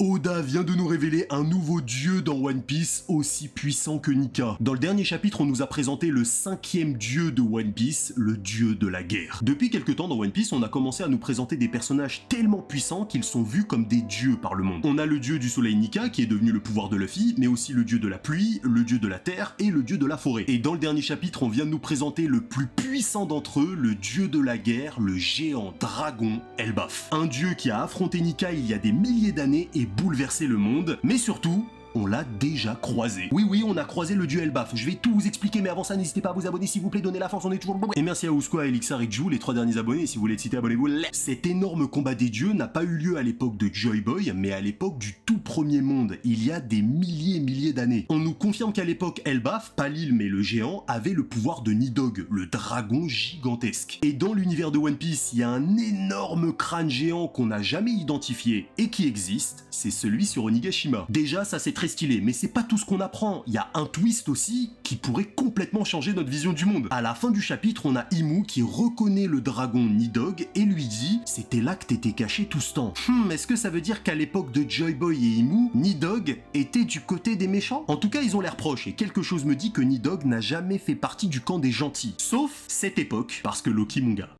Oda vient de nous révéler un nouveau dieu dans One Piece aussi puissant que Nika. Dans le dernier chapitre, on nous a présenté le 5e dieu de One Piece, le dieu de la guerre. Depuis quelques temps dans One Piece, on a commencé à nous présenter des personnages tellement puissants qu'ils sont vus comme des dieux par le monde. On a le dieu du soleil Nika qui est devenu le pouvoir de Luffy, mais aussi le dieu de la pluie, le dieu de la terre et le dieu de la forêt. Et dans le dernier chapitre, on vient de nous présenter le plus puissant d'entre eux, le dieu de la guerre, le géant dragon Elbaf. Un dieu qui a affronté Nika il y a des milliers d'années et bouleversé le monde, mais surtout, on l'a déjà croisé. Oui, on a croisé le dieu Elbaf. Je vais tout vous expliquer, mais avant ça, n'hésitez pas à vous abonner s'il vous plaît, donnez la force, on est toujours bon. Et merci à Usko, à Elixir et Jou, les 3 derniers abonnés, et si vous voulez être cité, abonnez-vous. Cet énorme combat des dieux n'a pas eu lieu à l'époque de Joy Boy, mais à l'époque du tout premier monde, il y a des milliers d'années. On nous confirme qu'à l'époque, Elbaf, pas l'île mais le géant, avait le pouvoir de Nidog, le dragon gigantesque. Et dans l'univers de One Piece, il y a un énorme crâne géant qu'on n'a jamais identifié et qui existe, c'est celui sur Onigashima. Déjà, ça c'est très stylé, mais c'est pas tout ce qu'on apprend. Il y a un twist aussi qui pourrait complètement changer notre vision du monde. À la fin du chapitre, on a Imu qui reconnaît le dragon Nidog et lui dit « C'était là que t'étais caché tout ce temps. » Est-ce que ça veut dire qu'à l'époque de Joy Boy et Imu, Nidog était du côté des méchants? En tout cas, ils ont l'air proches et quelque chose me dit que Nidog n'a jamais fait partie du camp des gentils. Sauf cette époque, parce que Loki mon gars.